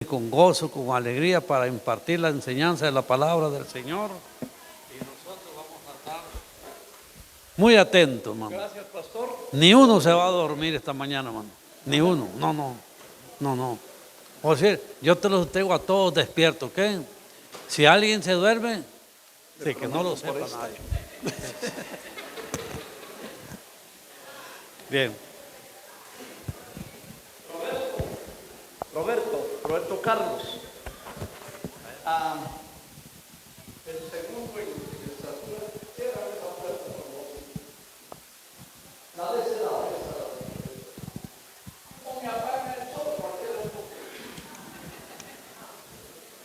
con gozo, con alegría para impartir la enseñanza de la palabra del Señor. Y nosotros vamos a estar muy atentos, hermano. Gracias, pastor. Ni uno se va a dormir esta mañana, hermano. Ni uno. No. O sea, yo te los tengo a todos despiertos, ¿ok? Si alguien se duerme, sí, que no lo sepa nadie. Bien. Roberto Carlos. El segundo en estatura era esa puerta famosa. La de ese lado, no me apagan el sol, cualquier época.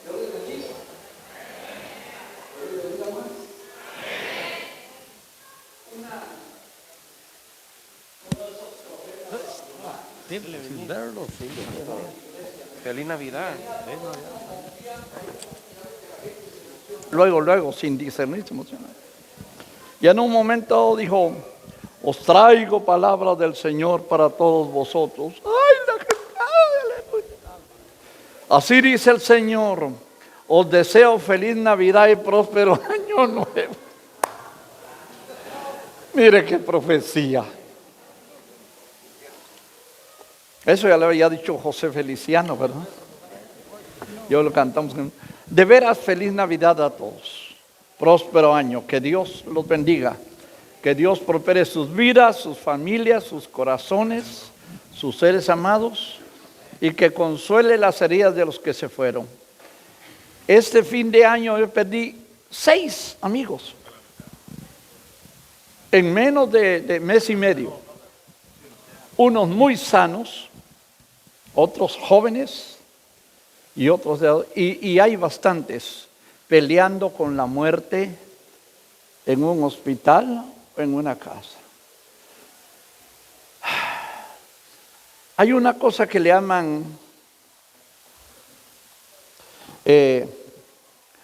Yo les bendiga. Yo les bendiga más. Sin verlo, sí. Feliz Navidad. Luego, sin discernir, se emociona. Y en un momento dijo: os traigo palabra del Señor para todos vosotros. ¡Ay, la gente! ¡Aleluya! Así dice el Señor: os deseo feliz Navidad y próspero año nuevo. Mire qué profecía. Eso ya le había dicho José Feliciano, ¿verdad? Yo lo cantamos. De veras, feliz Navidad a todos. Próspero año. Que Dios los bendiga. Que Dios prospere sus vidas, sus familias, sus corazones, sus seres amados. Y que consuele las heridas de los que se fueron. Este fin de año yo perdí 6 amigos. En menos de mes y medio. Unos muy sanos, otros jóvenes y otros y hay bastantes peleando con la muerte en un hospital o en una casa. Hay una cosa que le llaman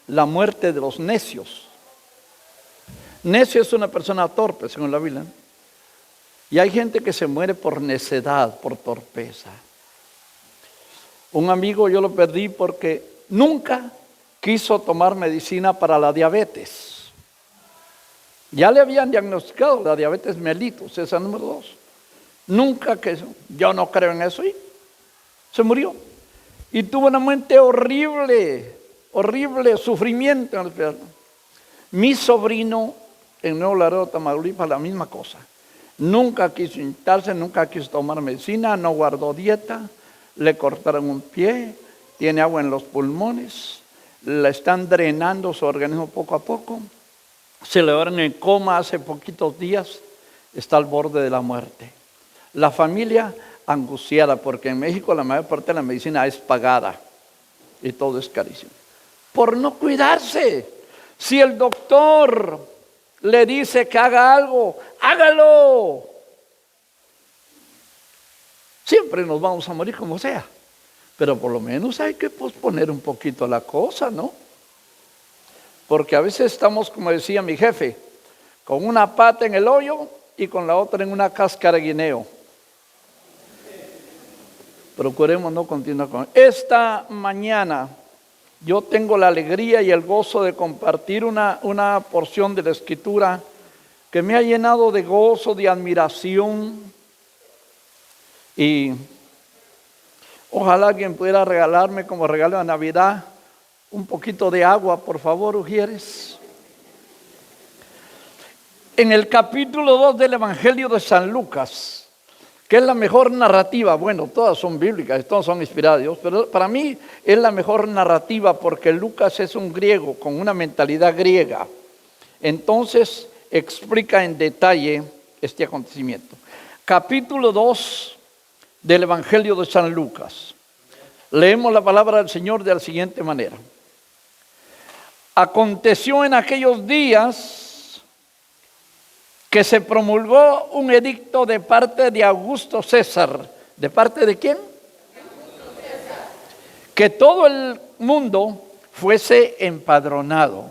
la muerte de los necios. Necio es una persona torpe, según la Biblia. Y hay gente que se muere por necedad, por torpeza. Un amigo yo lo perdí porque nunca quiso tomar medicina para la diabetes. Ya le habían diagnosticado la diabetes mellitus, esa número 2. Nunca quiso. Yo no creo en eso y se murió. Y tuvo una muerte horrible, sufrimiento en el hospital. Mi sobrino en Nuevo Laredo, Tamaulipas, la misma cosa. Nunca quiso inyectarse, nunca quiso tomar medicina, no guardó dieta, le cortaron un pie, tiene agua en los pulmones, le están drenando su organismo poco a poco, se le va en coma hace poquitos días, está al borde de la muerte. La familia angustiada porque en México la mayor parte de la medicina es pagada y todo es carísimo. Por no cuidarse, si el doctor le dice que haga algo, hágalo. Siempre nos vamos a morir como sea, pero por lo menos hay que posponer un poquito la cosa, ¿no? Porque a veces estamos, como decía mi jefe, con una pata en el hoyo y con la otra en una cáscara de guineo. Procuremos no continuar con esta mañana. Yo tengo la alegría y el gozo de compartir una porción de la Escritura que me ha llenado de gozo, de admiración. Y ojalá alguien pudiera regalarme como regalo de Navidad un poquito de agua, por favor, Ujieres. En el capítulo 2 del Evangelio de San Lucas, que es la mejor narrativa, bueno, todas son bíblicas, todas son inspiradas de Dios, pero para mí es la mejor narrativa porque Lucas es un griego con una mentalidad griega. Entonces explica en detalle este acontecimiento. Capítulo 2 del Evangelio de San Lucas. Leemos la palabra del Señor de la siguiente manera. Aconteció en aquellos días que se promulgó un edicto de parte de Augusto César. ¿De parte de quién? Que todo el mundo fuese empadronado.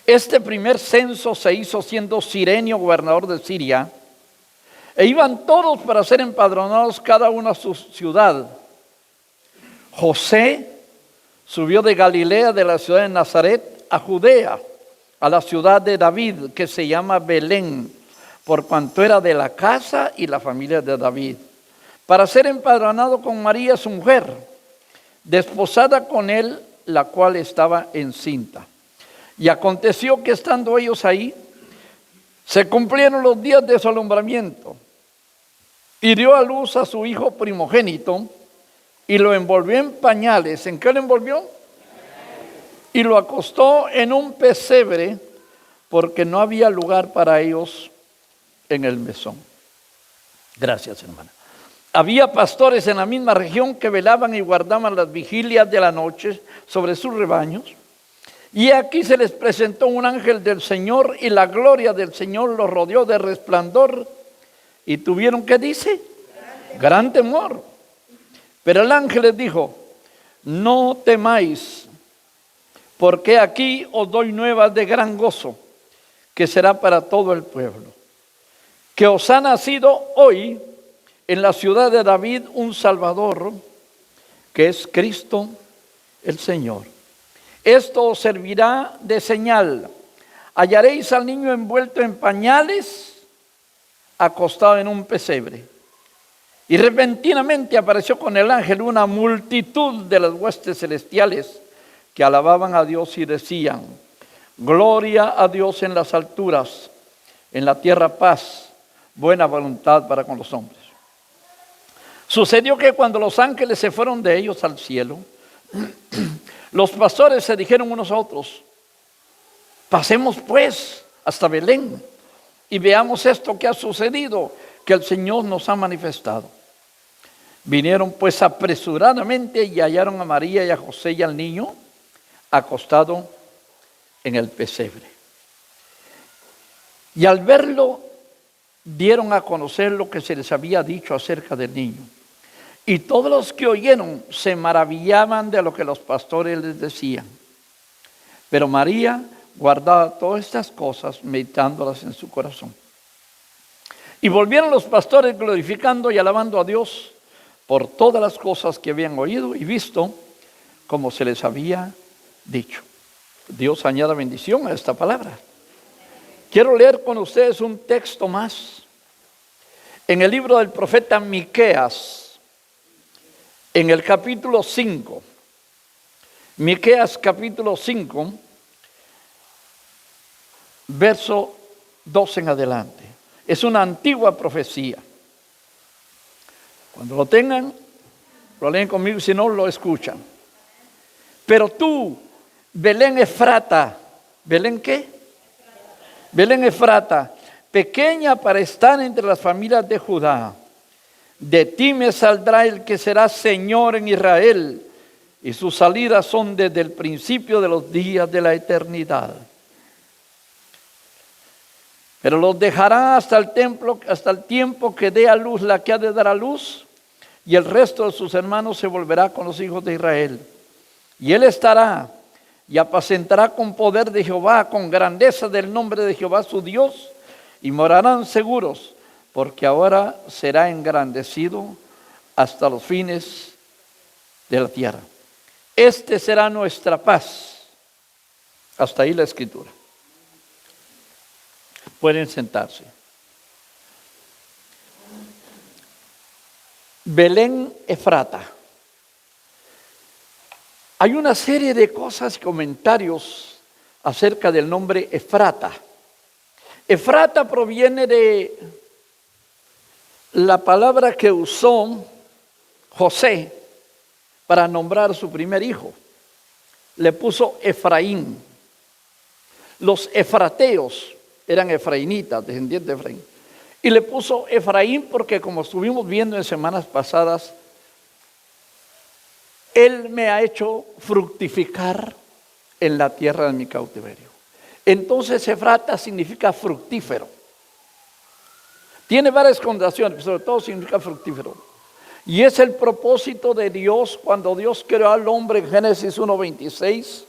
Este primer censo se hizo siendo Cirenio gobernador de Siria, e iban todos para ser empadronados cada uno a su ciudad. José subió de Galilea, de la ciudad de Nazaret, a Judea, a la ciudad de David, que se llama Belén, por cuanto era de la casa y la familia de David, para ser empadronado con María, su mujer, desposada con él, la cual estaba encinta. Y aconteció que estando ellos ahí, se cumplieron los días de su alumbramiento, y dio a luz a su hijo primogénito, y lo envolvió en pañales. ¿En qué lo envolvió? Y lo acostó en un pesebre, porque no había lugar para ellos en el mesón. Gracias, hermana. Había pastores en la misma región que velaban y guardaban las vigilias de la noche sobre sus rebaños. Y aquí se les presentó un ángel del Señor, y la gloria del Señor los rodeó de resplandor. Y tuvieron, ¿qué dice? Gran temor. Pero el ángel les dijo: no temáis, porque aquí os doy nuevas de gran gozo, que será para todo el pueblo. Que os ha nacido hoy en la ciudad de David un Salvador, que es Cristo el Señor. Esto os servirá de señal. Hallaréis al niño envuelto en pañales, acostado en un pesebre. Y repentinamente apareció con el ángel una multitud de las huestes celestiales que alababan a Dios y decían: gloria a Dios en las alturas, en la tierra paz, buena voluntad para con los hombres. Sucedió que cuando los ángeles se fueron de ellos al cielo, los pastores se dijeron unos a otros: pasemos pues hasta Belén y veamos esto que ha sucedido, que el Señor nos ha manifestado. Vinieron pues apresuradamente y hallaron a María y a José y al niño acostado en el pesebre. Y al verlo, dieron a conocer lo que se les había dicho acerca del niño. Y todos los que oyeron se maravillaban de lo que los pastores les decían. Pero María guardaba todas estas cosas, meditándolas en su corazón. Y volvieron los pastores glorificando y alabando a Dios por todas las cosas que habían oído y visto, como se les había dicho. Dios añada bendición a esta palabra. Quiero leer con ustedes un texto más. En el libro del profeta Miqueas, en el capítulo 5. Miqueas capítulo 5, verso 2 en adelante. Es una antigua profecía. Cuando lo tengan, lo leen conmigo, si no, lo escuchan. Pero tú, Belén Efrata, ¿Belén qué? Belén Efrata, pequeña para estar entre las familias de Judá. De ti me saldrá el que será Señor en Israel, y sus salidas son desde el principio de los días de la eternidad. Pero los dejará hasta el tiempo que dé a luz la que ha de dar a luz, y el resto de sus hermanos se volverá con los hijos de Israel. Y él estará y apacentará con poder de Jehová, con grandeza del nombre de Jehová su Dios, y morarán seguros, porque ahora será engrandecido hasta los fines de la tierra. Este será nuestra paz. Hasta ahí la escritura. Pueden sentarse. Belén Efrata. Hay una serie de cosas, comentarios acerca del nombre Efrata. Efrata proviene de la palabra que usó José para nombrar a su primer hijo. Le puso Efraín. Los efrateos eran efraínitas, descendientes de Efraín. Y le puso Efraín porque, como estuvimos viendo en semanas pasadas, él me ha hecho fructificar en la tierra de mi cautiverio. Entonces Efrata significa fructífero. Tiene varias connotaciones, pero sobre todo significa fructífero. Y es el propósito de Dios cuando Dios creó al hombre en Génesis 1:26.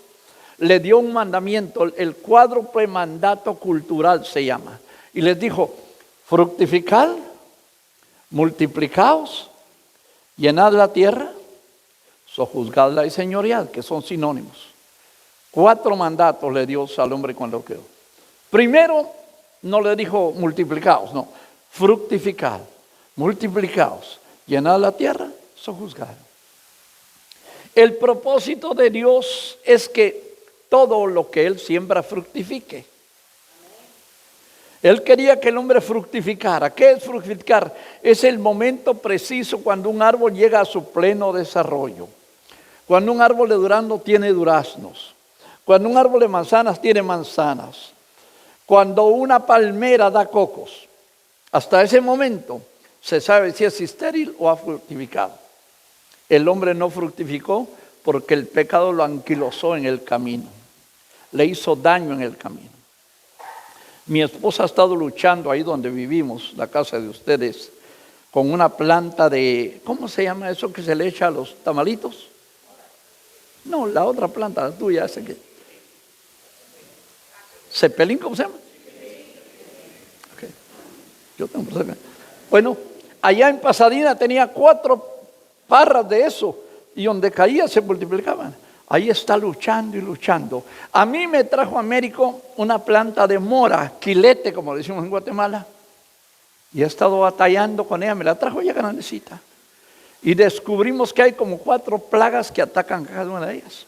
Le dio un mandamiento, el cuádruple mandato cultural se llama. Y les dijo: fructificad, multiplicaos, llenad la tierra, sojuzgadla y señoread, que son sinónimos. 4 mandatos le dio al hombre cuando quedó. Primero, no le dijo multiplicaos, no, fructificad, multiplicaos, llenad la tierra, sojuzgad. El propósito de Dios es que todo lo que Él siembra fructifique. Él quería que el hombre fructificara. ¿Qué es fructificar? Es el momento preciso cuando un árbol llega a su pleno desarrollo. Cuando un árbol de durazno tiene duraznos. Cuando un árbol de manzanas tiene manzanas. Cuando una palmera da cocos. Hasta ese momento se sabe si es estéril o ha fructificado. El hombre no fructificó porque el pecado lo anquilosó en el camino. Le hizo daño en el camino. Mi esposa ha estado luchando ahí donde vivimos, la casa de ustedes, con una planta de, ¿cómo se llama eso que se le echa a los tamalitos? No, la otra planta, la tuya, ese que. ¿Cepelín, cómo se llama? Okay. Yo tengo. Bueno, allá en Pasadena tenía 4 parras de eso, y donde caía se multiplicaban. Ahí está luchando y luchando. A mí me trajo Américo una planta de mora, quilete, como decimos en Guatemala. Y he estado batallando con ella, me la trajo ya grandecita. Y descubrimos que hay como 4 plagas que atacan cada una de ellas.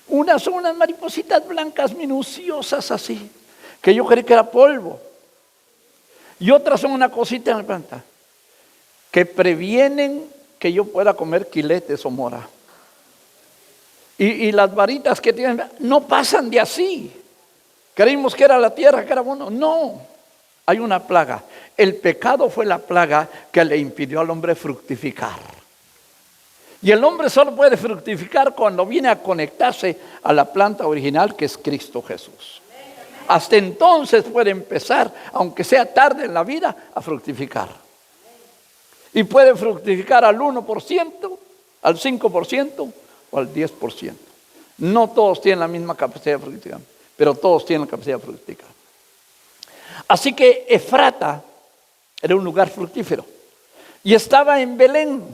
Unas son unas maripositas blancas minuciosas así, que yo creí que era polvo. Y otras son una cosita en la planta, que previenen que yo pueda comer quiletes o mora. Y las varitas que tienen no pasan de así. Creímos que era la tierra, que era bueno. No, hay una plaga. El pecado fue la plaga que le impidió al hombre fructificar. Y el hombre solo puede fructificar cuando viene a conectarse a la planta original, que es Cristo Jesús. Hasta entonces puede empezar, aunque sea tarde en la vida, a fructificar. Y puede fructificar al 1%, al 5%, o al 10%. No todos tienen la misma capacidad de fructificar, pero todos tienen la capacidad de fructificar. Así que Efrata era un lugar fructífero y estaba en Belén,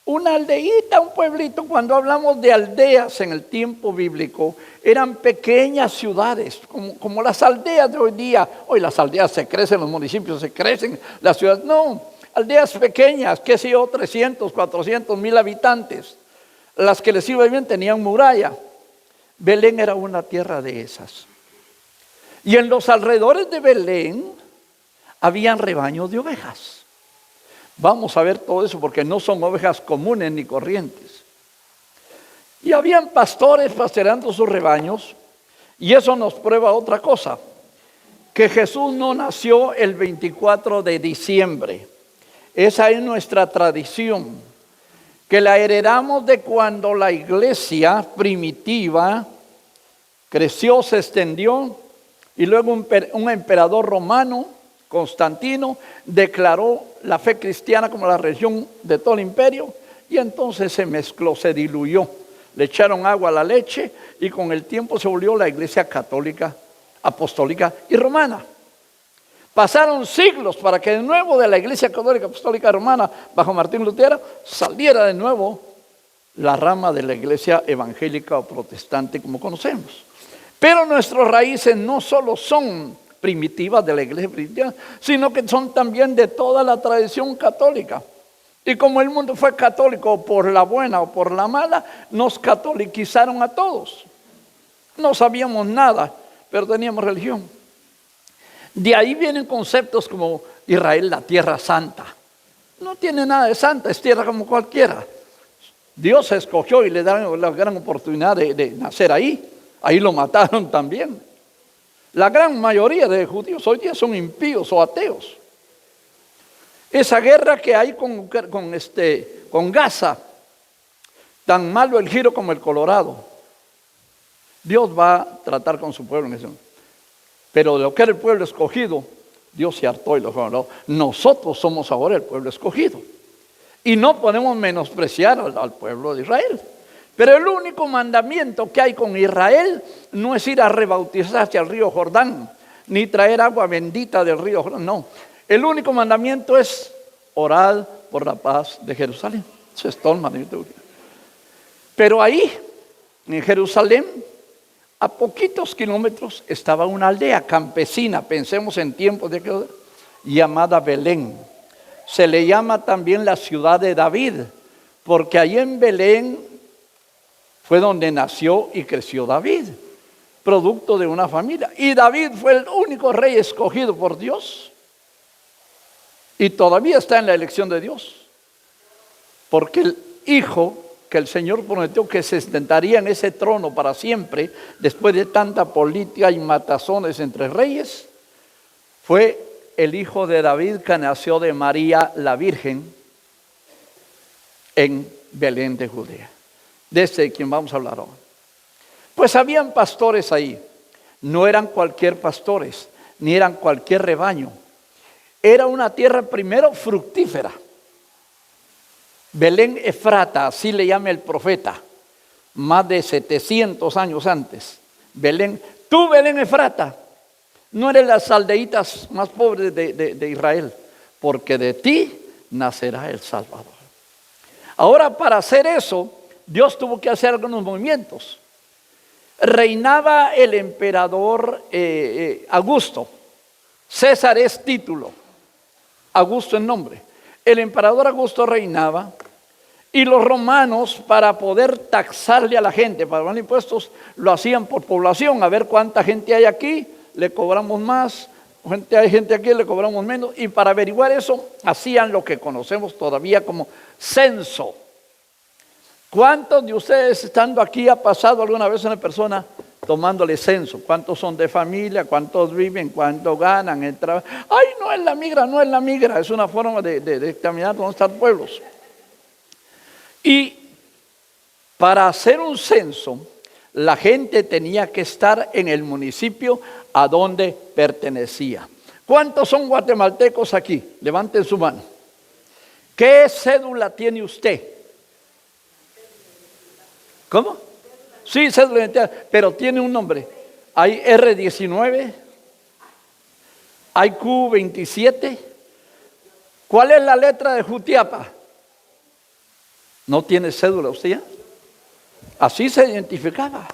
una aldeíta, un pueblito. Cuando hablamos de aldeas en el tiempo bíblico, eran pequeñas ciudades, como las aldeas de hoy día. Hoy las aldeas se crecen, los municipios se crecen, las ciudades no, aldeas pequeñas, qué sé yo, 300, 400 mil habitantes. Las que les iba bien tenían muralla. Belén era una tierra de esas. Y en los alrededores de Belén habían rebaños de ovejas. Vamos a ver todo eso porque no son ovejas comunes ni corrientes. Y habían pastores pastoreando sus rebaños. Y eso nos prueba otra cosa, que Jesús no nació el 24 de diciembre. Esa es nuestra tradición, que la heredamos de cuando la iglesia primitiva creció, se extendió, y luego un emperador romano, Constantino, declaró la fe cristiana como la religión de todo el imperio, y entonces se mezcló, se diluyó, le echaron agua a la leche, y con el tiempo se volvió la iglesia católica, apostólica y romana. Pasaron siglos para que de nuevo de la iglesia católica apostólica romana bajo Martín Lutero saliera de nuevo la rama de la iglesia evangélica o protestante como conocemos. Pero nuestras raíces no solo son primitivas de la iglesia primitiva, sino que son también de toda la tradición católica. Y como el mundo fue católico por la buena o por la mala, nos catoliquizaron a todos. No sabíamos nada, pero teníamos religión. De ahí vienen conceptos como Israel, la tierra santa. No tiene nada de santa, es tierra como cualquiera. Dios escogió y le dieron la gran oportunidad de nacer ahí. Ahí lo mataron también. La gran mayoría de judíos hoy día son impíos o ateos. Esa guerra que hay con Gaza, tan malo el giro como el Colorado. Dios va a tratar con su pueblo en ese momento. Pero de lo que era el pueblo escogido, Dios se hartó y lo fue. Nosotros somos ahora el pueblo escogido. Y no podemos menospreciar al pueblo de Israel. Pero el único mandamiento que hay con Israel no es ir a rebautizarse al río Jordán, ni traer agua bendita del río Jordán, no. El único mandamiento es orar por la paz de Jerusalén. Eso es todo el mandamiento. Pero ahí, en Jerusalén, a poquitos kilómetros, estaba una aldea campesina, pensemos en tiempos de aquel, llamada Belén. Se le llama también la ciudad de David, porque ahí en Belén fue donde nació y creció David, producto de una familia. Y David fue el único rey escogido por Dios. Y todavía está en la elección de Dios. Porque el hijo que el Señor prometió que se sentaría en ese trono para siempre, después de tanta política y matazones entre reyes, fue el hijo de David que nació de María la Virgen en Belén de Judea. De ese de quien vamos a hablar ahora. Pues habían pastores ahí. No eran cualquier pastores, ni eran cualquier rebaño. Era una tierra primero fructífera. Belén Efrata, así le llama el profeta, más de 700 años antes. Belén, tú Belén Efrata, no eres las aldeitas más pobres de Israel, porque de ti nacerá el Salvador. Ahora, para hacer eso, Dios tuvo que hacer algunos movimientos. Reinaba el emperador Augusto. César es título, Augusto es nombre. El emperador Augusto reinaba y los romanos, para poder taxarle a la gente, para pagar impuestos, lo hacían por población. A ver cuánta gente hay aquí, le cobramos más. Hay gente aquí, le cobramos menos. Y para averiguar eso, hacían lo que conocemos todavía como censo. ¿Cuántos de ustedes estando aquí ha pasado alguna vez una persona tomándole censo? ¿Cuántos son de familia? ¿Cuántos viven? ¿Cuánto ganan? El trabajo. Ay, no es la migra, no es la migra. Es una forma de examinar dónde están pueblos. Y para hacer un censo, la gente tenía que estar en el municipio a donde pertenecía. ¿Cuántos son guatemaltecos aquí? Levanten su mano. ¿Qué cédula tiene usted? ¿Cómo? Sí, cédula de identidad, pero tiene un nombre. Hay R19, hay Q27. ¿Cuál es la letra de Jutiapa? No tiene cédula usted ya. Así se identificaba.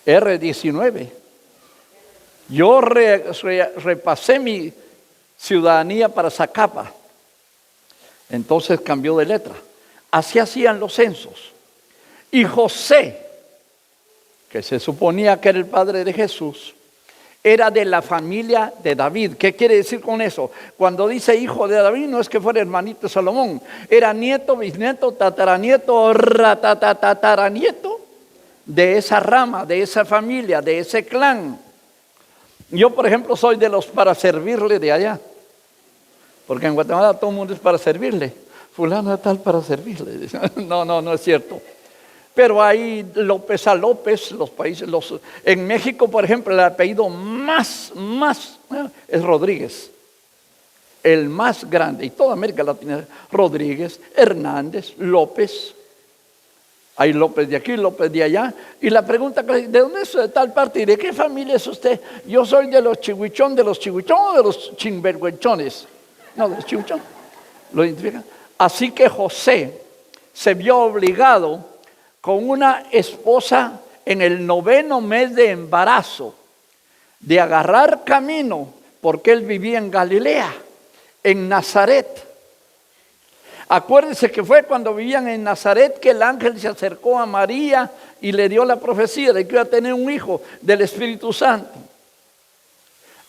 R19. Yo repasé mi ciudadanía para Zacapa. Entonces cambió de letra. Así hacían los censos. Y José, que se suponía que era el padre de Jesús, era de la familia de David. ¿Qué quiere decir con eso? Cuando dice hijo de David, no es que fuera hermanito de Salomón. Era nieto, bisnieto, tataranieto, tataranieto de esa rama, de esa familia, de ese clan. Yo, por ejemplo, soy de los para servirle de allá. Porque en Guatemala todo el mundo es para servirle. Fulano es tal para servirle. No es cierto. Pero hay López a López, los países, en México, por ejemplo, el apellido más es Rodríguez. El más grande, y toda América Latina, Rodríguez, Hernández, López. Hay López de aquí, López de allá. Y la pregunta, ¿de dónde es de tal parte? ¿Y de qué familia es usted? Yo soy de los chihuichón, o de los chingvergüenchones. No, de los chihuichón. ¿Lo identifican? Así que José se vio obligado con una esposa en el 9º mes de embarazo, de agarrar camino, porque él vivía en Galilea, en Nazaret. Acuérdense que fue cuando vivían en Nazaret que el ángel se acercó a María y le dio la profecía de que iba a tener un hijo del Espíritu Santo.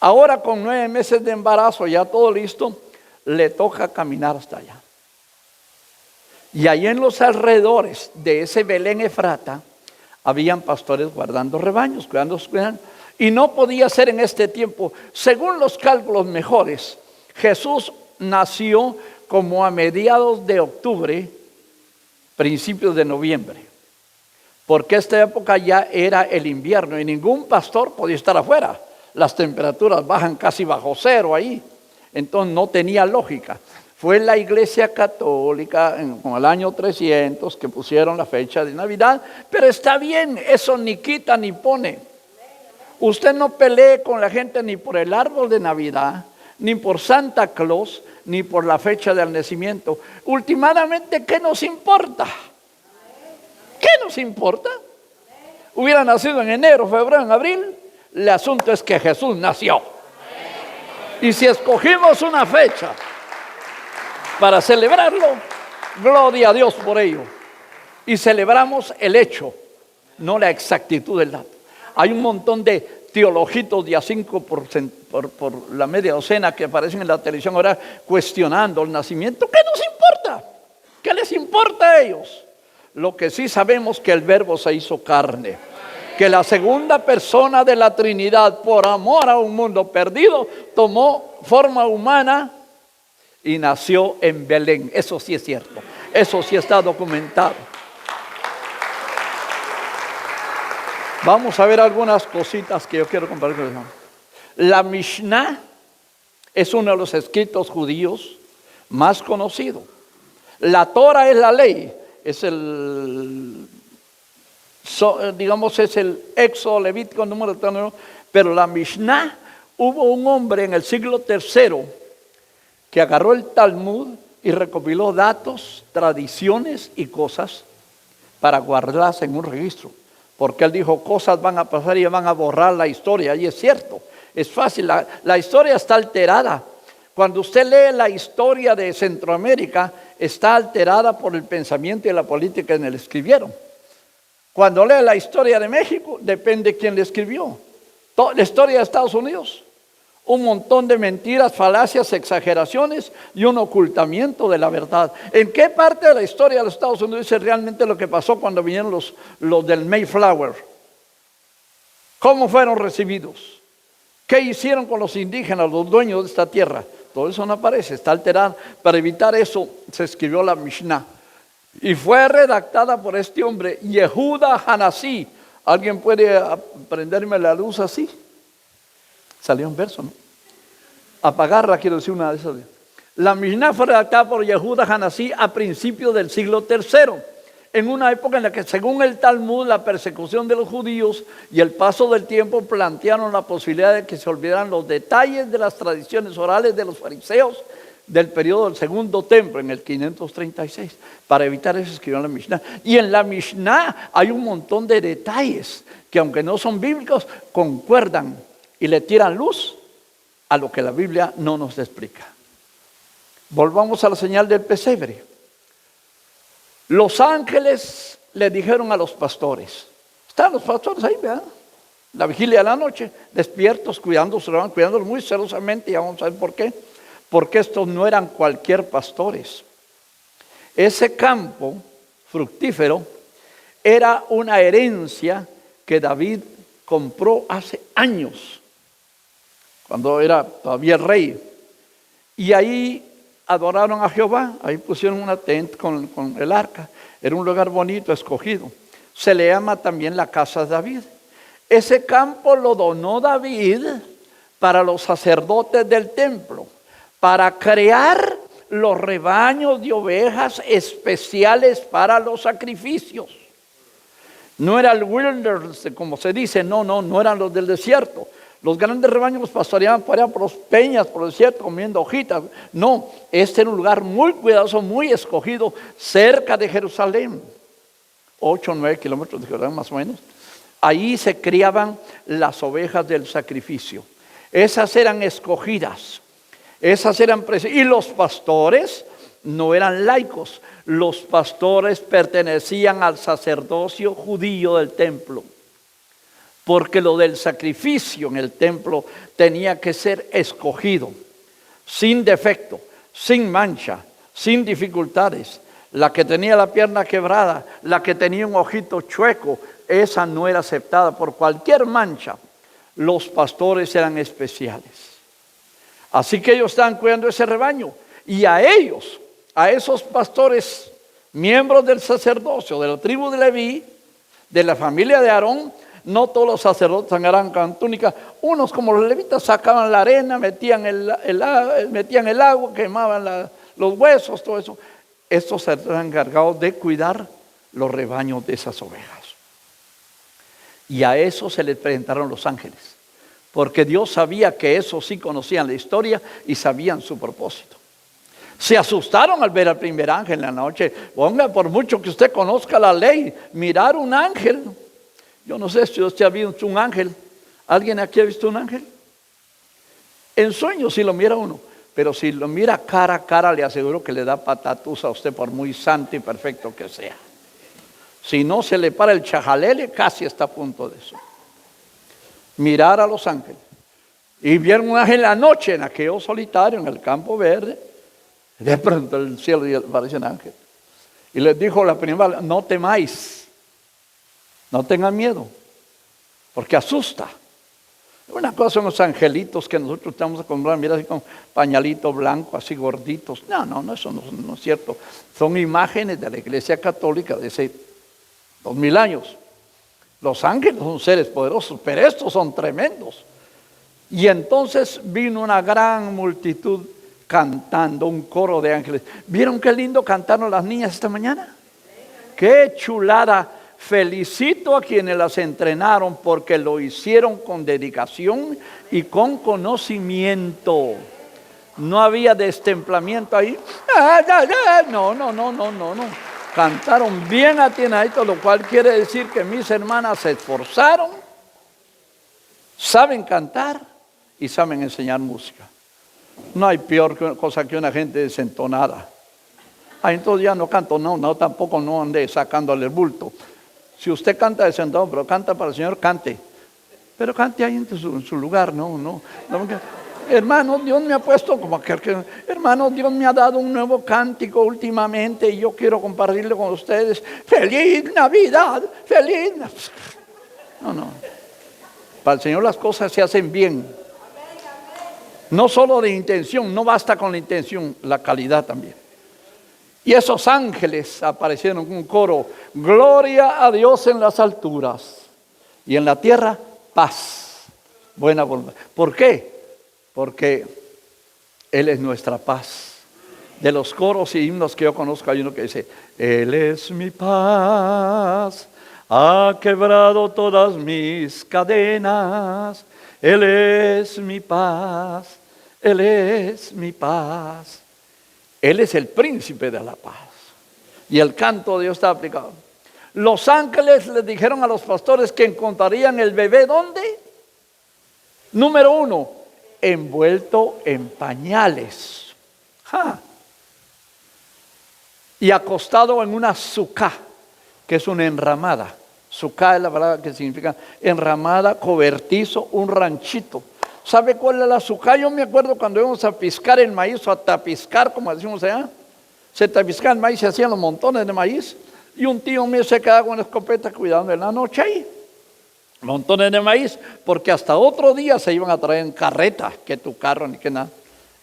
Ahora con 9 meses de embarazo, ya todo listo, le toca caminar hasta allá. Y ahí en los alrededores de ese Belén Efrata, habían pastores guardando rebaños, cuidando sus rebaños. Y no podía ser en este tiempo. Según los cálculos mejores, Jesús nació como a mediados de octubre, principios de noviembre. Porque esta época ya era el invierno y ningún pastor podía estar afuera. Las temperaturas bajan casi bajo cero ahí. Entonces no tenía lógica. Fue la Iglesia Católica en el año 300 que pusieron la fecha de Navidad, pero está bien, eso ni quita ni pone. Usted no pelee con la gente ni por el árbol de Navidad, ni por Santa Claus, ni por la fecha del nacimiento. Últimamente, ¿qué nos importa? nos importa? Hubiera nacido en enero, febrero, en abril. El asunto es que Jesús nació. Y si escogimos una fecha para celebrarlo, gloria a Dios por ello. Y celebramos el hecho, no la exactitud del dato. Hay un montón de teologitos de a 5 por la media docena que aparecen en la televisión ahora cuestionando el nacimiento. ¿Qué nos importa? ¿Qué les importa a ellos? Lo que sí sabemos que el Verbo se hizo carne, que la segunda persona de la Trinidad, por amor a un mundo perdido, tomó forma humana y nació en Belén. Eso sí es cierto, eso sí está documentado. Vamos a ver algunas cositas que yo quiero compartir con ustedes. La Mishnah es uno de los escritos judíos más conocidos. La Torah es la ley, es el Éxodo, Levítico, número 3, pero la Mishnah, hubo un hombre en el siglo III que agarró el Talmud y recopiló datos, tradiciones y cosas para guardarlas en un registro. Porque él dijo, cosas van a pasar y van a borrar la historia. Y es cierto, es fácil, la historia está alterada. Cuando usted lee la historia de Centroamérica, está alterada por el pensamiento y la política en el que escribieron. Cuando lee la historia de México, depende de quién le escribió. La historia de Estados Unidos, un montón de mentiras, falacias, exageraciones y un ocultamiento de la verdad. ¿En qué parte de la historia de los Estados Unidos dice realmente lo que pasó cuando vinieron los del Mayflower? ¿Cómo fueron recibidos? ¿Qué hicieron con los indígenas, los dueños de esta tierra? Todo eso no aparece, está alterado. Para evitar eso se escribió la Mishnah. Y fue redactada por este hombre, Yehuda Hanasí. ¿Alguien puede prenderme la luz así? Salió un verso, ¿no? Apagarla, quiero decir una de esas. La Mishnah fue redactada por Yehuda Hanasí a principios del siglo III, en una época en la que, según el Talmud, la persecución de los judíos y el paso del tiempo plantearon la posibilidad de que se olvidaran los detalles de las tradiciones orales de los fariseos del periodo del segundo templo, en el 536. Para evitar eso escribió la Mishnah. Y en la Mishnah hay un montón de detalles que, aunque no son bíblicos, concuerdan y le tiran luz a lo que la Biblia no nos explica. Volvamos a la señal del pesebre. Los ángeles le dijeron a los pastores, están los pastores ahí, ¿verdad? La vigilia de la noche, despiertos, cuidándolos muy celosamente, y vamos a ver por qué. Porque estos no eran cualquier pastores. Ese campo fructífero era una herencia que David compró hace años, cuando era todavía rey. Y ahí adoraron a Jehová, ahí pusieron una tent con el arca. Era un lugar bonito, escogido. Se le llama también la casa de David. Ese campo lo donó David para los sacerdotes del templo, para crear los rebaños de ovejas especiales para los sacrificios. No era el wilderness, como se dice, no eran los del desierto. Los grandes rebaños los pastoreaban por allá, por los peñas, por el desierto, comiendo hojitas. No, este era un lugar muy cuidadoso, muy escogido, cerca de Jerusalén. 8 o 9 kilómetros de Jerusalén más o menos. Ahí se criaban las ovejas del sacrificio. Esas eran escogidas. Y los pastores no eran laicos. Los pastores pertenecían al sacerdocio judío del templo. Porque lo del sacrificio en el templo tenía que ser escogido, sin defecto, sin mancha, sin dificultades. La que tenía la pierna quebrada, la que tenía un ojito chueco, esa no era aceptada por cualquier mancha. Los pastores eran especiales. Así que ellos estaban cuidando ese rebaño. Y a ellos, a esos pastores, miembros del sacerdocio, de la tribu de Leví, de la familia de Aarón, no todos los sacerdotes andaban con túnica. Unos, como los levitas, sacaban la arena, metían el agua, quemaban los huesos, todo eso. Estos se estaban encargados de cuidar los rebaños de esas ovejas. Y a eso se les presentaron los ángeles, porque Dios sabía que esos sí conocían la historia y sabían su propósito. Se asustaron al ver al primer ángel en la noche. Ponga, por mucho que usted conozca la ley, mirar un ángel. Yo no sé si usted ha visto un ángel. ¿Alguien aquí ha visto un ángel? En sueños si lo mira uno. Pero si lo mira cara a cara, le aseguro que le da patatús a usted por muy santo y perfecto que sea. Si no se le para el chajalele, casi está a punto de eso. Mirar a los ángeles. Y vieron un ángel en la noche, en aquello solitario, en el campo verde. De pronto el cielo apareció un ángel. Y les dijo la primera, no temáis, no tengan miedo, porque asusta. Una cosa son los angelitos que nosotros estamos acostumbrados a mirar así con pañalito blanco, así gorditos. No, eso no es cierto. Son imágenes de la Iglesia Católica de hace 2000 años. Los ángeles son seres poderosos, pero estos son tremendos. Y entonces vino una gran multitud cantando, un coro de ángeles. ¿Vieron qué lindo cantaron las niñas esta mañana? ¡Qué chulada! Felicito a quienes las entrenaron porque lo hicieron con dedicación y con conocimiento. No había destemplamiento ahí. No. Cantaron bien atinaditos, lo cual quiere decir que mis hermanas se esforzaron, saben cantar y saben enseñar música. No hay peor cosa que una gente desentonada. Entonces ya no canto, no, tampoco no ande sacándole el bulto. Si usted canta desentonado, pero canta para el Señor, cante. Pero cante ahí en su lugar, no. Hermano, Dios me ha puesto como que, hermano, Dios me ha dado un nuevo cántico últimamente y yo quiero compartirlo con ustedes. ¡Feliz Navidad! ¡Feliz Navidad! No. Para el Señor las cosas se hacen bien. No solo de intención, no basta con la intención, la calidad también. Y esos ángeles aparecieron con un coro: gloria a Dios en las alturas y en la tierra paz, buena voluntad. ¿Por qué? Porque Él es nuestra paz. De los coros y himnos que yo conozco hay uno que dice: Él es mi paz, ha quebrado todas mis cadenas. Él es mi paz, Él es mi paz. Él es el príncipe de la paz. Y el canto de Dios está aplicado. Los ángeles les dijeron a los pastores que encontrarían el bebé, ¿dónde? Número 1, envuelto en pañales. Y acostado en una sucá, que es una enramada. Sucá es la palabra que significa enramada, cobertizo, un ranchito. ¿Sabe cuál es la sucá? Yo me acuerdo cuando íbamos a piscar el maíz o a tapiscar, como decimos allá. Se tapiscaba el maíz, se hacían los montones de maíz. Y un tío mío se quedaba con la escopeta cuidando en la noche ahí. Montones de maíz, porque hasta otro día se iban a traer en carreta, que tu carro ni que nada.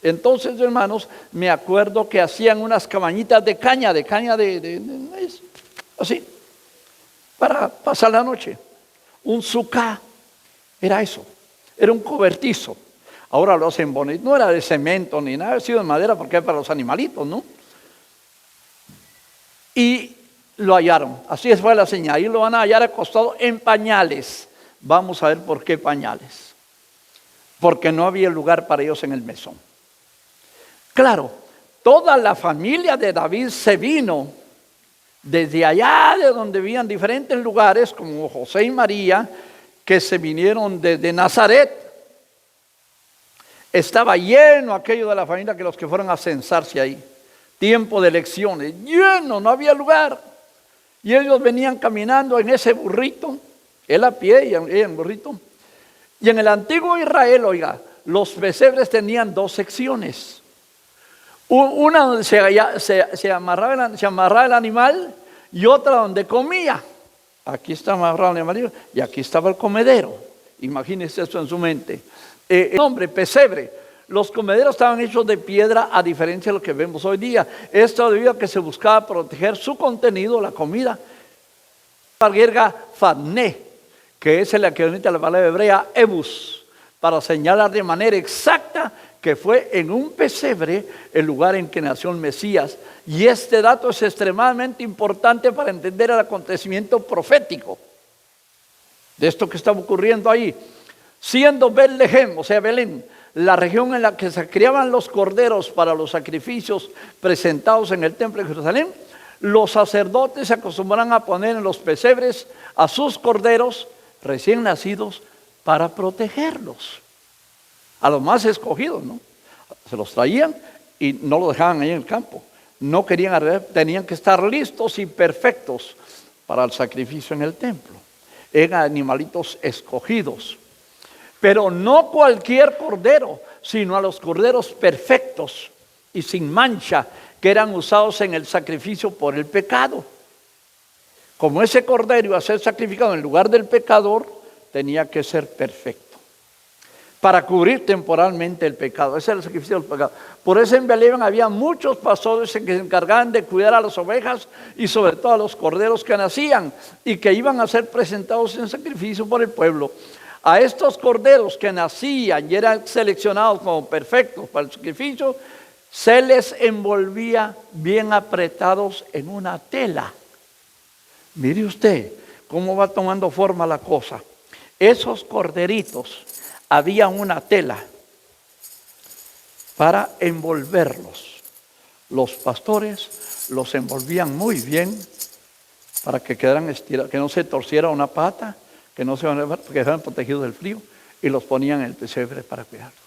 Entonces, hermanos, me acuerdo que hacían unas cabañitas de caña de maíz, así, para pasar la noche. Un sucá era eso. Era un cobertizo. Ahora lo hacen bonito. No era de cemento ni nada, ha sido de madera porque es para los animalitos, ¿no? Y lo hallaron. Así fue la señal. Ahí lo van a hallar acostado en pañales. Vamos a ver por qué pañales. Porque no había lugar para ellos en el mesón. Claro, toda la familia de David se vino desde allá de donde vivían diferentes lugares, como José y María, que se vinieron desde Nazaret. Estaba lleno aquello de la familia que los que fueron a censarse ahí. Tiempo de elecciones, lleno, no había lugar. Y ellos venían caminando en ese burrito, él a pie y ella en burrito. Y en el antiguo Israel, oiga, los pesebres tenían 2 secciones. Una donde se amarraba el animal y otra donde comía. Aquí está amarrado el animal y aquí estaba el comedero. Imagínense eso en su mente. El nombre, pesebre. Los comederos estaban hechos de piedra, a diferencia de lo que vemos hoy día. Esto debido a que se buscaba proteger su contenido, la comida. La griega fadné, que es el equivalente a la palabra hebrea ebus, para señalar de manera exacta que fue en un pesebre el lugar en que nació el Mesías. Y este dato es extremadamente importante para entender el acontecimiento profético de esto que estaba ocurriendo ahí. Siendo Betlehem, o sea Belén, la región en la que se criaban los corderos para los sacrificios presentados en el templo de Jerusalén, los sacerdotes se acostumbraban a poner en los pesebres a sus corderos recién nacidos para protegerlos. A los más escogidos, ¿no? Se los traían y no los dejaban ahí en el campo. No querían arreglar, tenían que estar listos y perfectos para el sacrificio en el templo. Eran animalitos escogidos. Pero no cualquier cordero, sino a los corderos perfectos y sin mancha, que eran usados en el sacrificio por el pecado. Como ese cordero iba a ser sacrificado en lugar del pecador, tenía que ser perfecto, para cubrir temporalmente el pecado. Ese era el sacrificio del pecado. Por eso en Belén había muchos pastores que se encargaban de cuidar a las ovejas y sobre todo a los corderos que nacían y que iban a ser presentados en sacrificio por el pueblo. A estos corderos que nacían y eran seleccionados como perfectos para el sacrificio, se les envolvía bien apretados en una tela. Mire usted cómo va tomando forma la cosa. Esos corderitos, había una tela para envolverlos. Los pastores los envolvían muy bien para que quedaran estirados, que no se torciera una pata, que no se quedaran protegidos del frío, y los ponían en el pesebre para cuidarlos.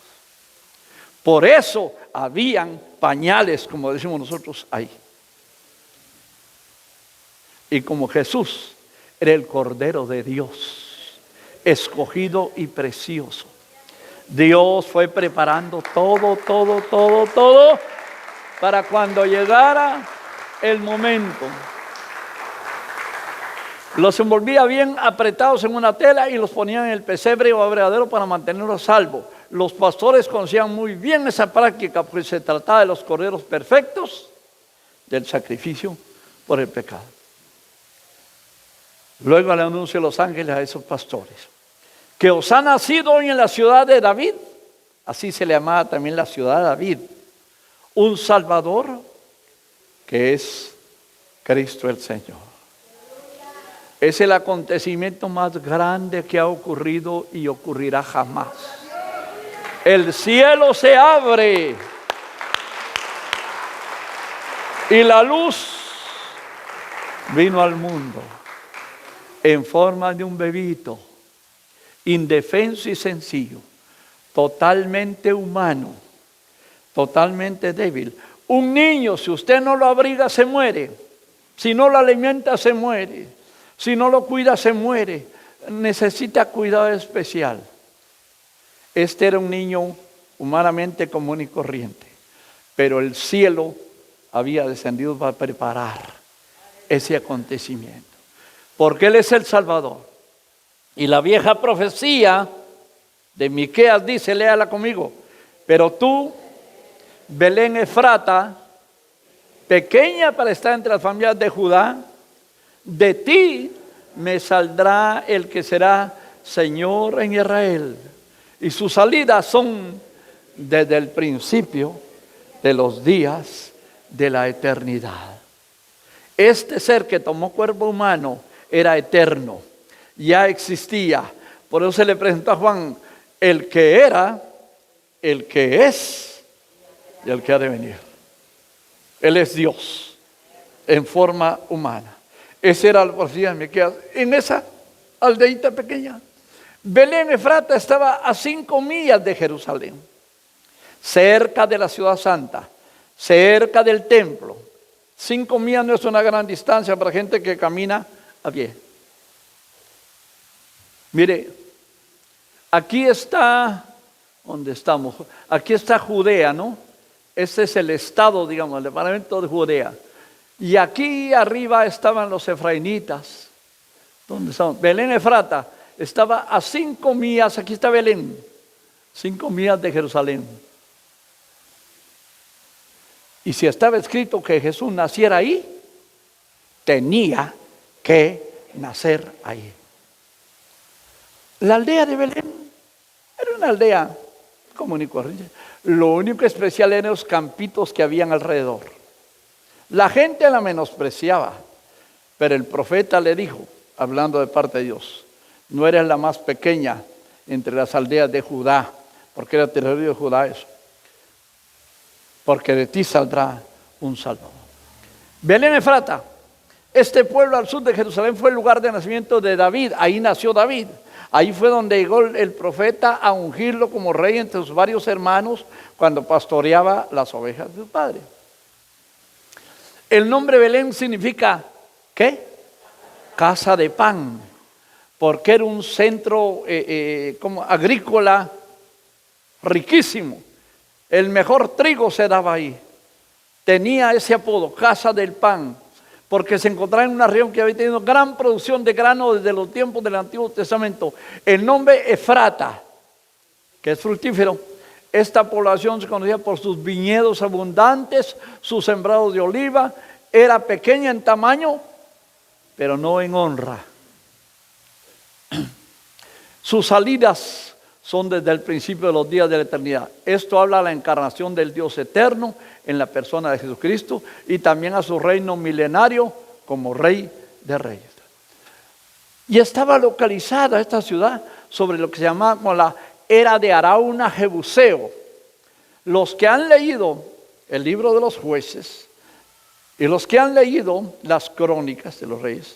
Por eso habían pañales, como decimos nosotros, ahí. Y como Jesús era el Cordero de Dios, escogido y precioso, Dios fue preparando todo para cuando llegara el momento. Los envolvía bien apretados en una tela y los ponían en el pesebre o abrevadero para mantenerlos a salvo. Los pastores conocían muy bien esa práctica, porque se trataba de los corderos perfectos del sacrificio por el pecado. Luego le anunció los ángeles a esos pastores que os ha nacido hoy en la ciudad de David, así se le llamaba también la ciudad de David, un Salvador que es Cristo el Señor. Es el acontecimiento más grande que ha ocurrido y ocurrirá jamás. El cielo se abre y la luz vino al mundo en forma de un bebito, indefenso y sencillo, totalmente humano, totalmente débil. Un niño, si usted no lo abriga, se muere. Si no lo alimenta, se muere. Si no lo cuida, se muere. Necesita cuidado especial. Este era un niño humanamente común y corriente, pero el cielo había descendido para preparar ese acontecimiento, porque Él es el Salvador. Y la vieja profecía de Miqueas dice, léala conmigo: pero tú, Belén Efrata, pequeña para estar entre las familias de Judá, de ti me saldrá el que será Señor en Israel, y sus salidas son desde el principio de los días de la eternidad. Este ser que tomó cuerpo humano era eterno, ya existía. Por eso se le presentó a Juan el que era, el que es y el que ha de venir. Él es Dios en forma humana. Esa era la profecía de Miqueas en esa aldeita pequeña. Belén Efrata estaba a 5 millas de Jerusalén, cerca de la ciudad santa, cerca del templo. 5 millas no es una gran distancia para gente que camina a pie. Mire, aquí está, ¿dónde estamos? Aquí está Judea, ¿no? Este es el estado, digamos, el departamento de Judea. Y aquí arriba estaban los efraínitas. ¿Dónde están? Belén Efrata estaba a 5 millas, aquí está Belén, 5 millas de Jerusalén. Y si estaba escrito que Jesús naciera ahí, tenía que nacer ahí. La aldea de Belén era una aldea común y corriente. Lo único especial eran los campitos que habían alrededor. La gente la menospreciaba, pero el profeta le dijo, hablando de parte de Dios: no eres la más pequeña entre las aldeas de Judá, porque era territorio de Judá eso. Porque de ti saldrá un Salvador. Belén Efrata, este pueblo al sur de Jerusalén fue el lugar de nacimiento de David. Ahí nació David. Ahí fue donde llegó el profeta a ungirlo como rey entre sus varios hermanos cuando pastoreaba las ovejas de su padre. El nombre Belén significa, ¿qué? Casa de pan, porque era un centro como agrícola riquísimo. El mejor trigo se daba ahí. Tenía ese apodo, Casa del Pan, porque se encontraba en una región que había tenido gran producción de grano desde los tiempos del Antiguo Testamento. El nombre Efrata, que es fructífero. Esta población se conocía por sus viñedos abundantes, sus sembrados de oliva. Era pequeña en tamaño, pero no en honra. Sus salidas son desde el principio de los días de la eternidad. Esto habla de la encarnación del Dios eterno en la persona de Jesucristo y también a su reino milenario como Rey de Reyes. Y estaba localizada esta ciudad sobre lo que se llama como la era de Arauna Jebuseo. Los que han leído el libro de los jueces y los que han leído las crónicas de los reyes,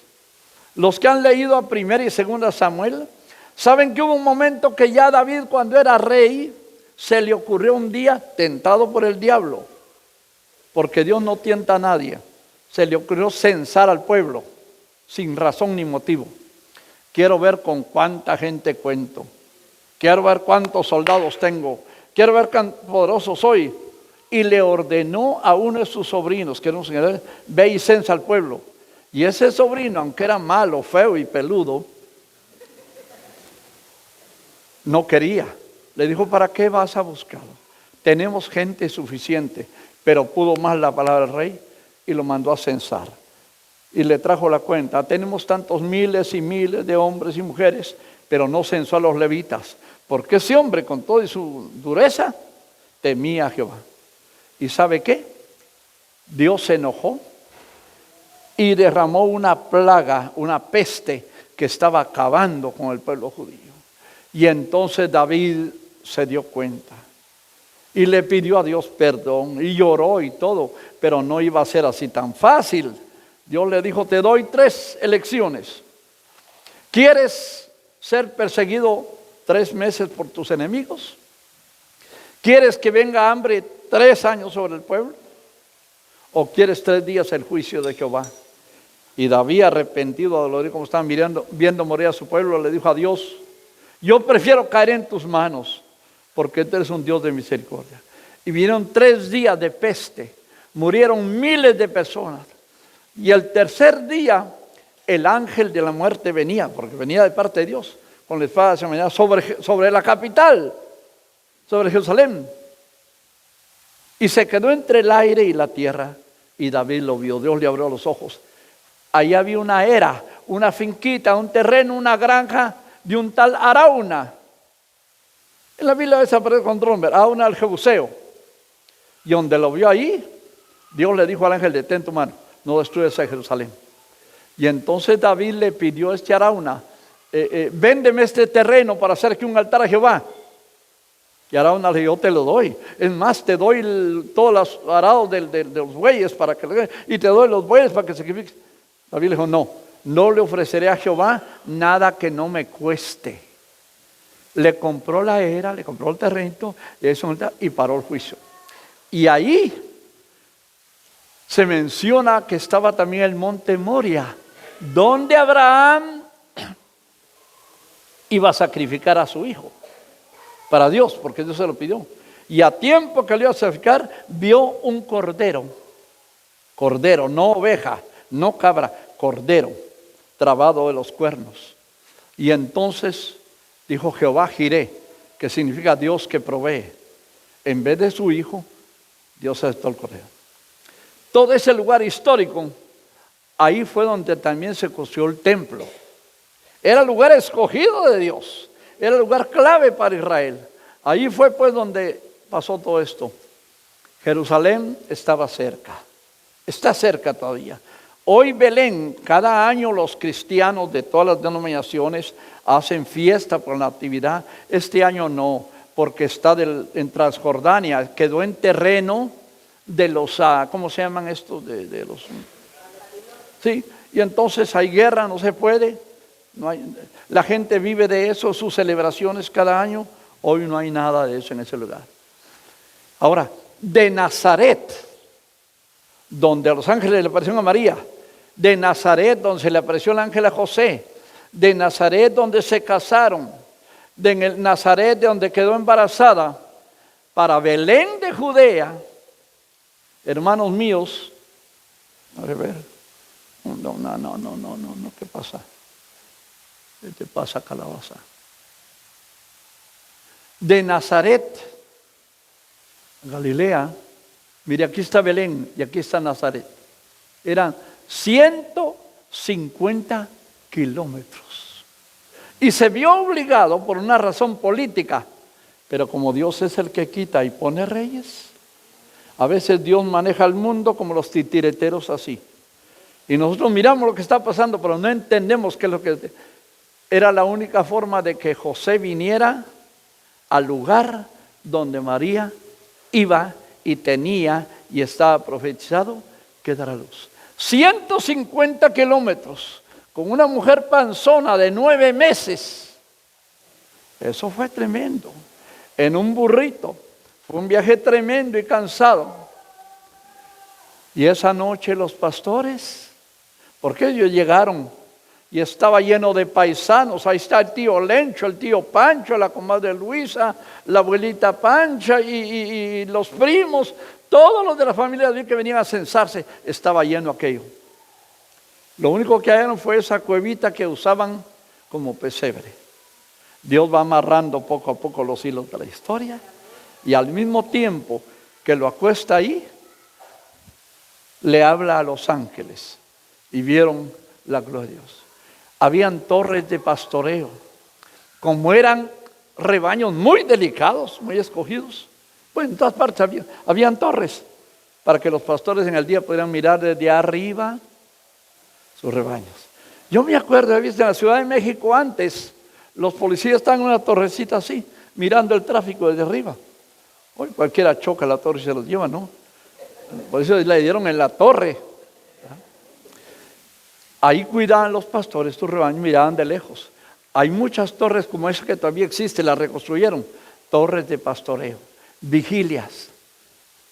los que han leído a primera y segunda Samuel, saben que hubo un momento que ya David, cuando era rey, se le ocurrió un día, tentado por el diablo, porque Dios no tienta a nadie, se le ocurrió censar al pueblo sin razón ni motivo. Quiero ver con cuánta gente cuento, quiero ver cuántos soldados tengo, quiero ver cuán poderoso soy. Y le ordenó a uno de sus sobrinos, que era un señor, ve y censa al pueblo. Y ese sobrino, aunque era malo, feo y peludo, no quería. Le dijo, ¿para qué vas a buscarlo? Tenemos gente suficiente. Pero pudo más la palabra del rey y lo mandó a censar. Y le trajo la cuenta. Tenemos tantos miles y miles de hombres y mujeres, pero no censó a los levitas. Porque ese hombre, con toda su dureza, temía a Jehová. ¿Y sabe qué? Dios se enojó y derramó una plaga, una peste que estaba acabando con el pueblo judío. Y entonces David se dio cuenta y le pidió a Dios perdón y lloró y todo, pero no iba a ser así tan fácil. Dios le dijo, te doy 3 elecciones. ¿Quieres ser perseguido 3 meses por tus enemigos? ¿Quieres que venga hambre 3 años sobre el pueblo? ¿O quieres 3 días el juicio de Jehová? Y David, arrepentido, dolorido, como estaban viendo morir a su pueblo, le dijo a Dios, yo prefiero caer en tus manos, porque tú eres un Dios de misericordia. Y vinieron 3 días de peste, murieron miles de personas. Y el tercer día, el ángel de la muerte venía, porque venía de parte de Dios, con la espada desenvainada sobre la capital, sobre Jerusalén. Y se quedó entre el aire y la tierra, y David lo vio, Dios le abrió los ojos. Ahí había una era, una finquita, un terreno, una granja de un tal Arauna. En la Biblia desaparece con otro nombre, Arauna el Jebuseo. Y donde lo vio ahí, Dios le dijo al ángel, detén tu mano, no destruyas a Jerusalén. Y entonces David le pidió a este Arauna, véndeme este terreno para hacer aquí un altar a Jehová. Y Arauna le dijo, yo te lo doy. Es más, te doy todos los arados de los bueyes para que y te doy los bueyes para que sacrifiques. David le dijo, no le ofreceré a Jehová nada que no me cueste. Le compró la era, le compró el terreno y paró el juicio. Y ahí se menciona que estaba también el monte Moria, donde Abraham iba a sacrificar a su hijo para Dios, porque Dios se lo pidió. Y a tiempo que le iba a sacrificar, vio un cordero, no oveja, no cabra, cordero, trabado de los cuernos. Y entonces dijo, Jehová Jireh, que significa Dios que provee. En vez de su hijo, Dios aceptó el cordero. Todo ese lugar histórico, ahí fue donde también se construyó el templo. Era el lugar escogido de Dios, era el lugar clave para Israel. Ahí fue pues donde pasó todo esto. Jerusalén estaba cerca, está cerca todavía. Hoy Belén, cada año los cristianos de todas las denominaciones hacen fiesta por la natividad. Este año no, porque está en Transjordania, quedó en terreno de los, ¿cómo se llaman estos? De los, sí, y entonces hay guerra, no se puede, la gente vive de eso, sus celebraciones cada año. Hoy no hay nada de eso en ese lugar. Ahora, de Nazaret, donde a los ángeles le apareció a María, de Nazaret, donde se le apareció el ángel a José, de Nazaret, donde se casaron, de Nazaret, de donde quedó embarazada, para Belén de Judea, hermanos míos, a ver, no, ¿qué pasa? ¿Qué te pasa, calabaza? De Nazaret, Galilea, mire, aquí está Belén y aquí está Nazaret. Eran 150 kilómetros. Y se vio obligado por una razón política, pero como Dios es el que quita y pone reyes, a veces Dios maneja el mundo como los titireteros así. Y nosotros miramos lo que está pasando, pero no entendemos qué es lo que... Era la única forma de que José viniera al lugar donde María iba y tenía y estaba profetizado que dará luz. 150 kilómetros con una mujer panzona de 9 meses. Eso fue tremendo. En un burrito. Fue un viaje tremendo y cansado. Y esa noche los pastores, porque ellos llegaron y estaba lleno de paisanos. Ahí está el tío Lencho, el tío Pancho, la comadre Luisa, la abuelita Pancha y los primos. Todos los de la familia de Dios que venían a censarse, estaba lleno aquello. Lo único que hallaron fue esa cuevita que usaban como pesebre. Dios va amarrando poco a poco los hilos de la historia y al mismo tiempo que lo acuesta ahí, le habla a los ángeles y vieron la gloria de Dios. Habían torres de pastoreo, como eran rebaños muy delicados, muy escogidos. Pues en todas partes habían torres para que los pastores en el día pudieran mirar desde arriba sus rebaños. Yo me acuerdo, he visto en la Ciudad de México antes, los policías están en una torrecita así, mirando el tráfico desde arriba. Hoy cualquiera choca la torre y se los lleva, ¿no? Por eso le dieron en la torre. Ahí cuidaban los pastores sus rebaños, miraban de lejos. Hay muchas torres como esa que todavía existe, las reconstruyeron. Torres de pastoreo, vigilias.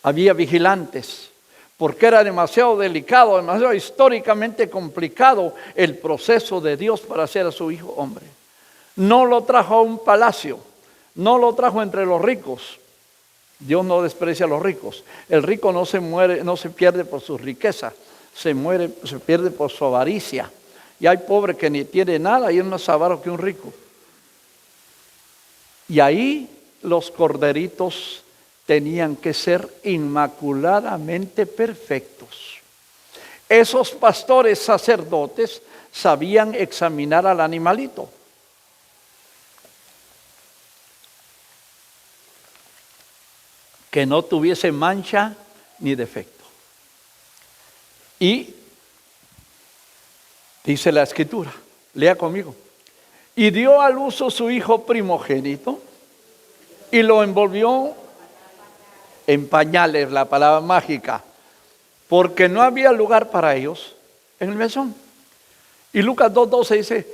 Había vigilantes, porque era demasiado delicado, demasiado históricamente complicado el proceso de Dios para hacer a su hijo hombre. No lo trajo a un palacio, no lo trajo entre los ricos. Dios no desprecia a los ricos. El rico no se muere, no se pierde por su riqueza, se pierde por su avaricia. Y hay pobre que ni tiene nada y es más avaro que un rico. Y ahí los corderitos tenían que ser inmaculadamente perfectos. Esos pastores sacerdotes sabían examinar al animalito. Que no tuviese mancha ni defecto. Y dice la escritura, lea conmigo. Y dio a luz a su hijo primogénito y lo envolvió en pañales, la palabra mágica, porque no había lugar para ellos en el mesón. Y Lucas 2:12 dice,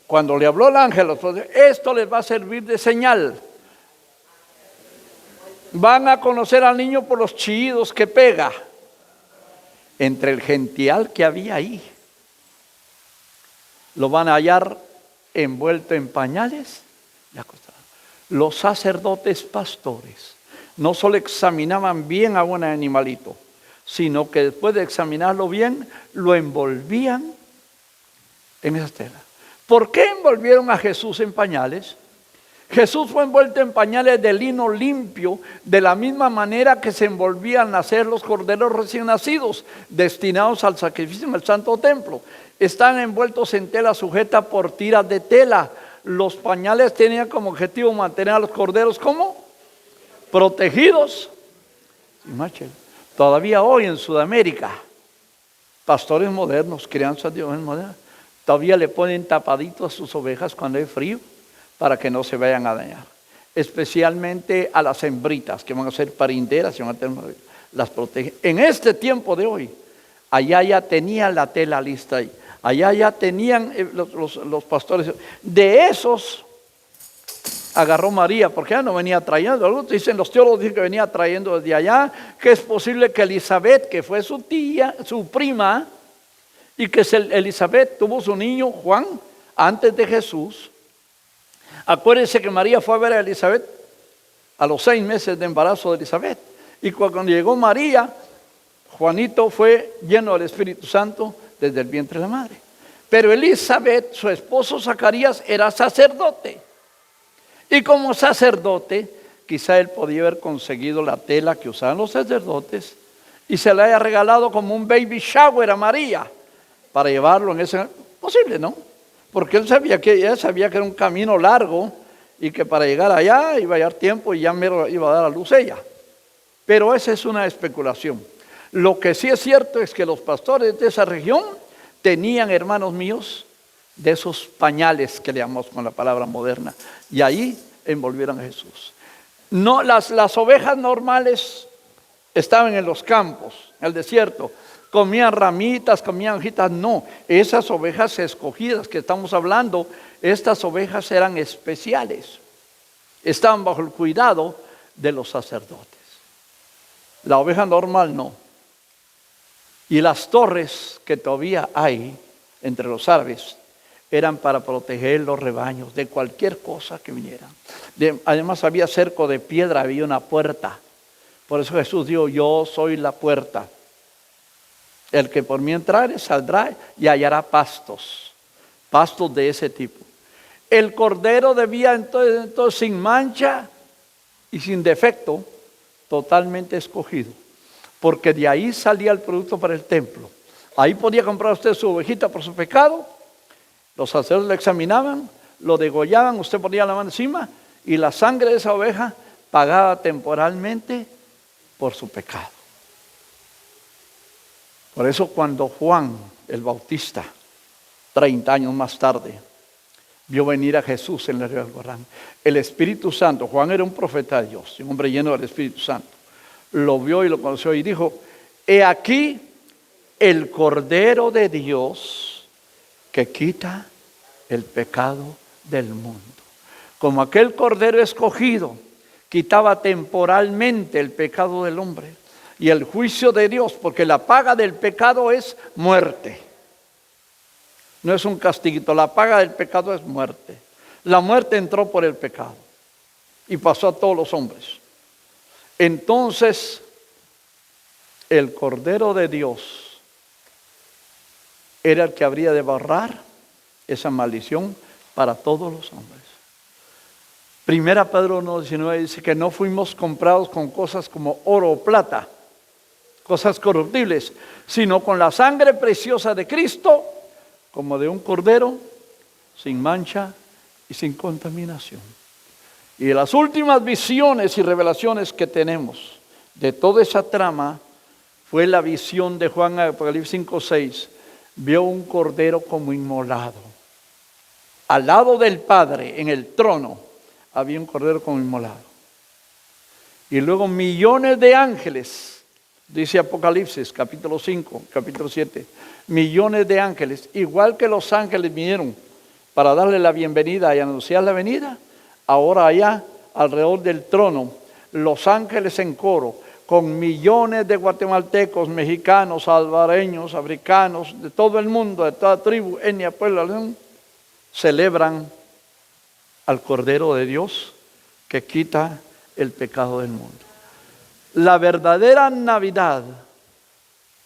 cuando le habló el ángel, esto les va a servir de señal. Van a conocer al niño por los chillidos que pega entre el gential que había ahí. Lo van a hallar envuelto en pañales y acostado. Los sacerdotes pastores no solo examinaban bien a un animalito, sino que después de examinarlo bien, lo envolvían en esa tela. ¿Por qué envolvieron a Jesús en pañales? Jesús fue envuelto en pañales de lino limpio, de la misma manera que se envolvían al nacer los corderos recién nacidos, destinados al sacrificio en el santo templo. Están envueltos en tela sujeta por tiras de tela. Los pañales tenían como objetivo mantener a los corderos ¿cómo? Protegidos. Todavía hoy en Sudamérica, pastores modernos, crianzas de ovejas modernas, todavía le ponen tapaditos a sus ovejas cuando hay frío, para que no se vayan a dañar. especialmente a las hembritas que van a ser parinderas y van a tener las protege. En este tiempo de hoy, allá ya tenía la tela lista ahí. Allá ya tenían los pastores. De esos agarró María, porque ella no venía trayendo. Algunos dicen, los teólogos dicen que venía trayendo desde allá, que es posible que Elizabeth, que fue su tía, su prima, y que Elizabeth tuvo su niño Juan antes de Jesús. Acuérdense que María fue a ver a Elizabeth a los 6 meses de embarazo de Elizabeth. Y cuando llegó María, Juanito fue lleno del Espíritu Santo desde el vientre de la madre. Pero Elizabeth, su esposo Zacarías, era sacerdote. Y como sacerdote, quizá él podía haber conseguido la tela que usaban los sacerdotes y se le haya regalado como un baby shower a María para llevarlo en ese... Posible, ¿no? Porque ella sabía que era un camino largo y que para llegar allá iba a llevar tiempo y ya mero iba a dar a luz ella. Pero esa es una especulación. Lo que sí es cierto es que los pastores de esa región tenían, hermanos míos, de esos pañales que le llamamos con la palabra moderna, y ahí envolvieron a Jesús. No, las ovejas normales estaban en los campos, en el desierto, comían ramitas, comían hojitas. No, esas ovejas escogidas que estamos hablando, estas ovejas eran especiales, estaban bajo el cuidado de los sacerdotes. La oveja normal no. Y las torres que todavía hay entre los árabes eran para proteger los rebaños de cualquier cosa que viniera. Además había cerco de piedra, había una puerta. Por eso Jesús dijo, yo soy la puerta. El que por mí entrare saldrá y hallará pastos de ese tipo. El cordero debía entonces sin mancha y sin defecto, totalmente escogido, porque de ahí salía el producto para el templo. Ahí podía comprar usted su ovejita por su pecado. Los sacerdotes lo examinaban, lo degollaban, usted ponía la mano encima y la sangre de esa oveja pagaba temporalmente por su pecado. Por eso cuando Juan el Bautista, 30 años más tarde, vio venir a Jesús en el río del Jordán, el Espíritu Santo, Juan era un profeta de Dios, un hombre lleno del Espíritu Santo, lo vio y lo conoció y dijo, he aquí el Cordero de Dios que quita el pecado del mundo. Como aquel cordero escogido quitaba temporalmente el pecado del hombre y el juicio de Dios, porque la paga del pecado es muerte. No es un castiguito, la paga del pecado es muerte. La muerte entró por el pecado y pasó a todos los hombres. Entonces, el Cordero de Dios era el que habría de borrar esa maldición para todos los hombres. Primera Pedro 1:19 dice que no fuimos comprados con cosas como oro o plata, cosas corruptibles, sino con la sangre preciosa de Cristo, como de un cordero, sin mancha y sin contaminación. Y las últimas visiones y revelaciones que tenemos de toda esa trama fue la visión de Juan, Apocalipsis 5:6. Vio un cordero como inmolado. Al lado del Padre, en el trono, había un cordero como inmolado. Y luego millones de ángeles, dice Apocalipsis, capítulo 5, capítulo 7, millones de ángeles, igual que los ángeles vinieron para darle la bienvenida y anunciar la venida, ahora allá, alrededor del trono, los ángeles en coro, con millones de guatemaltecos, mexicanos, salvadoreños, africanos, de todo el mundo, de toda tribu, etnia, pueblo, celebran al Cordero de Dios que quita el pecado del mundo. La verdadera Navidad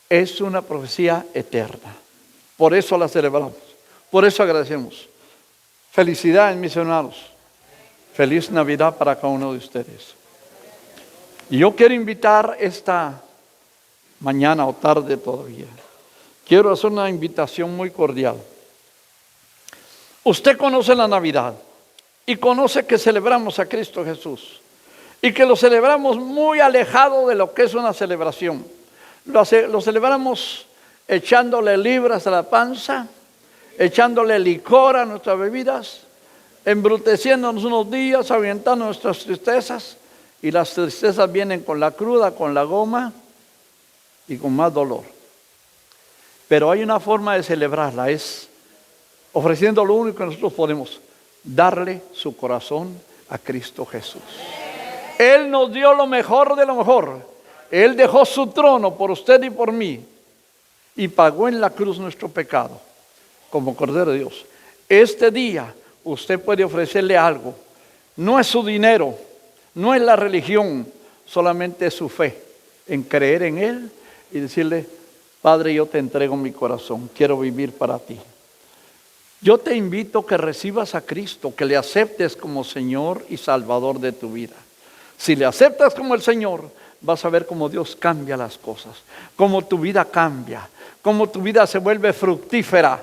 es una profecía eterna. Por eso la celebramos, por eso agradecemos. Felicidades, mis hermanos. Feliz Navidad para cada uno de ustedes. Y yo quiero invitar esta mañana o tarde todavía. Quiero hacer una invitación muy cordial. Usted conoce la Navidad y conoce que celebramos a Cristo Jesús y que lo celebramos muy alejado de lo que es una celebración. Lo celebramos echándole libras a la panza, echándole licor a nuestras bebidas, embruteciéndonos unos días, ahuyentando nuestras tristezas, y las tristezas vienen con la cruda, con la goma y con más dolor. Pero hay una forma de celebrarla, es ofreciendo lo único que nosotros podemos, darle su corazón a Cristo Jesús. Él nos dio lo mejor de lo mejor. Él dejó su trono por usted y por mí y pagó en la cruz nuestro pecado como Cordero de Dios. Este día usted puede ofrecerle algo. No es su dinero, no es la religión, solamente es su fe en creer en Él y decirle: Padre, yo te entrego mi corazón, quiero vivir para ti. Yo te invito a que recibas a Cristo, que le aceptes como Señor y Salvador de tu vida. Si le aceptas como el Señor, vas a ver cómo Dios cambia las cosas, cómo tu vida cambia, cómo tu vida se vuelve fructífera,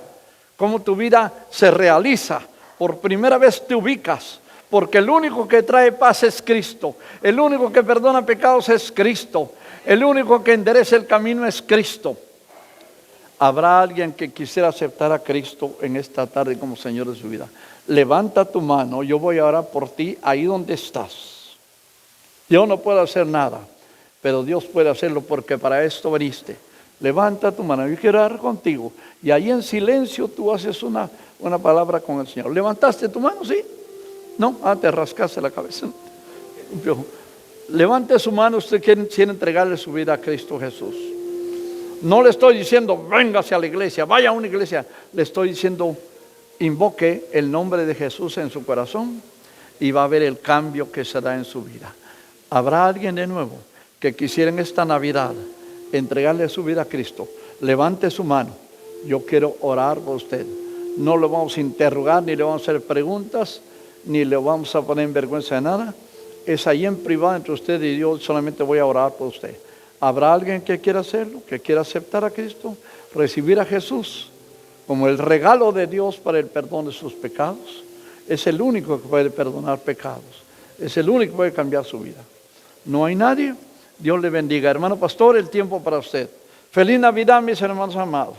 cómo tu vida se realiza. Por primera vez te ubicas, porque el único que trae paz es Cristo, el único que perdona pecados es Cristo, el único que endereza el camino es Cristo. ¿Habrá alguien que quisiera aceptar a Cristo en esta tarde como Señor de su vida? Levanta tu mano, yo voy a orar por ti ahí donde estás. Yo no puedo hacer nada, pero Dios puede hacerlo porque para esto viniste. Levanta tu mano, yo quiero orar contigo. Y ahí en silencio tú haces una palabra con el Señor. ¿Levantaste tu mano? ¿Sí? No, te rascaste la cabeza. Levante su mano, usted quiere entregarle su vida a Cristo Jesús. No le estoy diciendo véngase a la iglesia, vaya a una iglesia. Le estoy diciendo invoque el nombre de Jesús en su corazón y va a ver el cambio que se da en su vida. ¿Habrá alguien de nuevo que quisiera en esta Navidad entregarle su vida a Cristo? Levante su mano. Yo quiero orar por usted. No lo vamos a interrogar, ni le vamos a hacer preguntas, ni le vamos a poner en vergüenza de nada. Es ahí en privado entre usted y Dios, solamente voy a orar por usted. ¿Habrá alguien que quiera hacerlo, que quiera aceptar a Cristo, recibir a Jesús como el regalo de Dios para el perdón de sus pecados? Es el único que puede perdonar pecados, es el único que puede cambiar su vida. ¿No hay nadie? Dios le bendiga. Hermano pastor, el tiempo para usted. Feliz Navidad, mis hermanos amados.